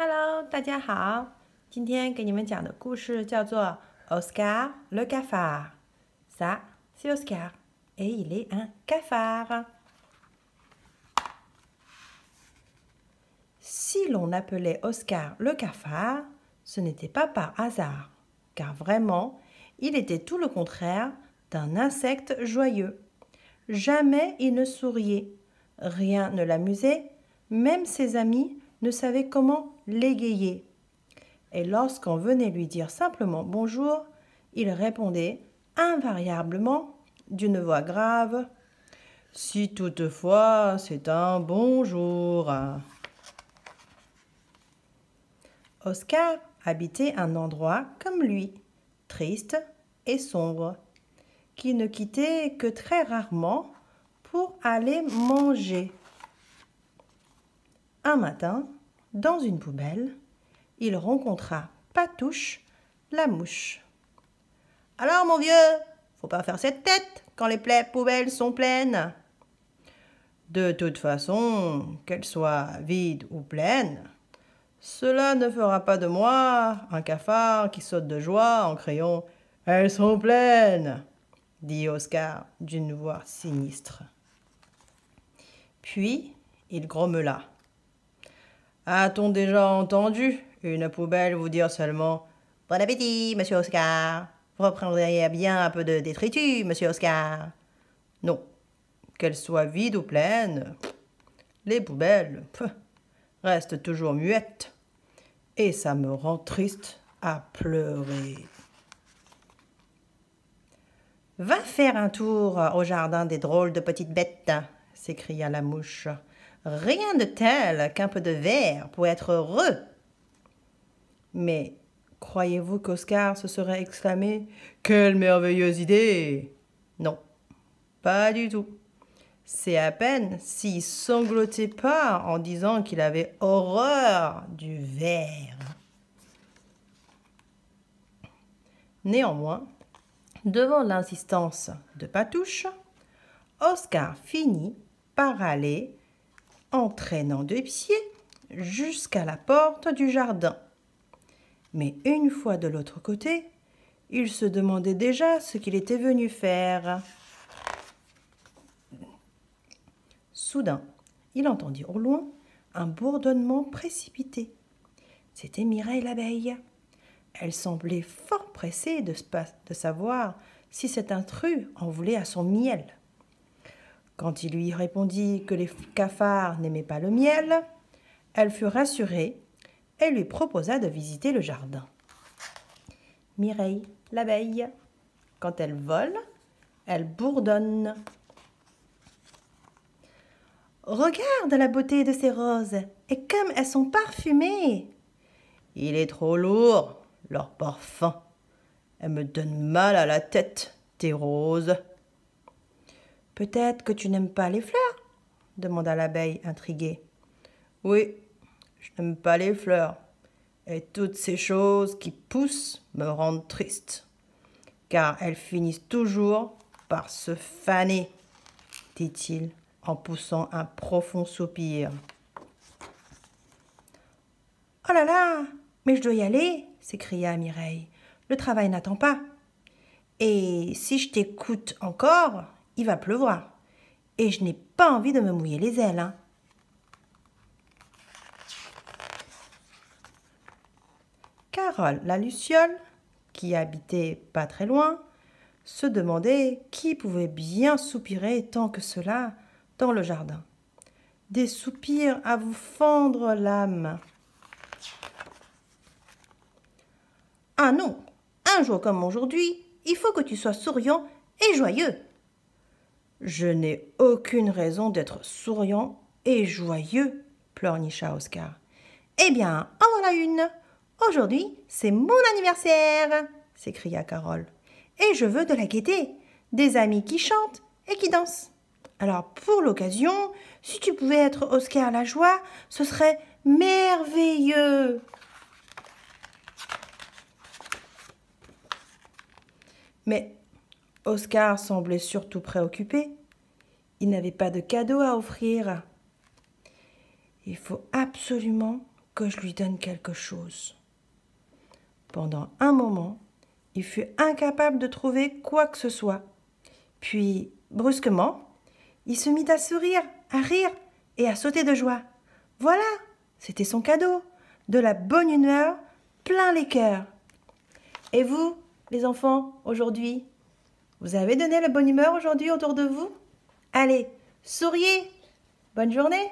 Hello，大家好，今天给你们讲的故事叫做《Oscar le cafard》。Ça, c'est Oscar, et il est un cafard. Si l'on appelait Oscar le cafard, ce n'était pas par hasard, car vraiment, il était tout le contraire d'un insecte joyeux. Jamais il ne souriait, rien ne l'amusait, même ses amis ne savaient comment l'égayer. Et lorsqu'on venait lui dire simplement bonjour, il répondait invariablement d'une voix grave « Si toutefois c'est un bonjour ». Oscar habitait un endroit comme lui, triste et sombre, qu'il ne quittait que très rarement pour aller manger. Un matin, dans une poubelle, il rencontra Patouche, la mouche. « Alors, mon vieux, faut pas faire cette tête quand les poubelles sont pleines. »« De toute façon, qu'elles soient vides ou pleines, cela ne fera pas de moi un cafard qui saute de joie en criant « Elles sont pleines !» dit Oscar d'une voix sinistre. Puis, il grommela. « A-t-on déjà entendu une poubelle vous dire seulement « Bon appétit, monsieur Oscar. Vous reprendriez bien un peu de détritus, monsieur Oscar. » Non, qu'elles soient vides ou pleines, les poubelles restent toujours muettes. Et ça me rend triste à pleurer. « Va faire un tour au jardin des drôles de petites bêtes !» s'écria la mouche. « Rien de tel qu'un peu de verre pour être heureux !» Mais croyez-vous qu'Oscar se serait exclamé « Quelle merveilleuse idée !» Non, pas du tout. C'est à peine s'il sanglotait pas en disant qu'il avait horreur du verre. Néanmoins, devant l'insistance de Patouche, Oscar finit par aller, en traînant de pied, jusqu'à la porte du jardin. Mais une fois de l'autre côté, il se demandait déjà ce qu'il était venu faire. Soudain, il entendit au loin un bourdonnement précipité. C'était Mireille l'abeille. Elle semblait fort pressée de savoir si cet intrus en voulait à son miel. Quand il lui répondit que les cafards n'aimaient pas le miel, elle fut rassurée et lui proposa de visiter le jardin. Mireille l'abeille, quand elle vole, elle bourdonne. « Regarde la beauté de ces roses, et comme elles sont parfumées !»« Il est trop lourd, leur parfum. Elles me donnent mal à la tête, tes roses. »« Peut-être que tu n'aimes pas les fleurs ?» demanda l'abeille intriguée. « Oui, je n'aime pas les fleurs, et toutes ces choses qui poussent me rendent triste, car elles finissent toujours par se faner, dit-il en poussant un profond soupir. « Oh là là, mais je dois y aller !» s'écria Mireille. « Le travail n'attend pas. Et si je t'écoute encore, il va pleuvoir. Et je n'ai pas envie de me mouiller les ailes. Hein. » Carole la luciole, qui habitait pas très loin, se demandait qui pouvait bien soupirer tant que cela dans le jardin. Des soupirs à vous fendre l'âme. « Ah non, un jour comme aujourd'hui, il faut que tu sois souriant et joyeux. »« Je n'ai aucune raison d'être souriant et joyeux, » pleurnicha Oscar. « Eh bien, en voilà une. Aujourd'hui, c'est mon anniversaire, » s'écria Carole. « Et je veux de la gaieté, des amis qui chantent et qui dansent. Alors, pour l'occasion, si tu pouvais être Oscar la joie, ce serait merveilleux. » Mais Oscar semblait surtout préoccupé. Il n'avait pas de cadeau à offrir. « Il faut absolument que je lui donne quelque chose. Pendant un moment, il fut incapable de trouver quoi que ce soit. Puis, brusquement, il se mit à sourire, à rire et à sauter de joie. Voilà, c'était son cadeau, de la bonne humeur, plein les cœurs. Et vous, les enfants, aujourd'hui, vous avez donné la bonne humeur aujourd'hui autour de vous? Allez, souriez! Bonne journée!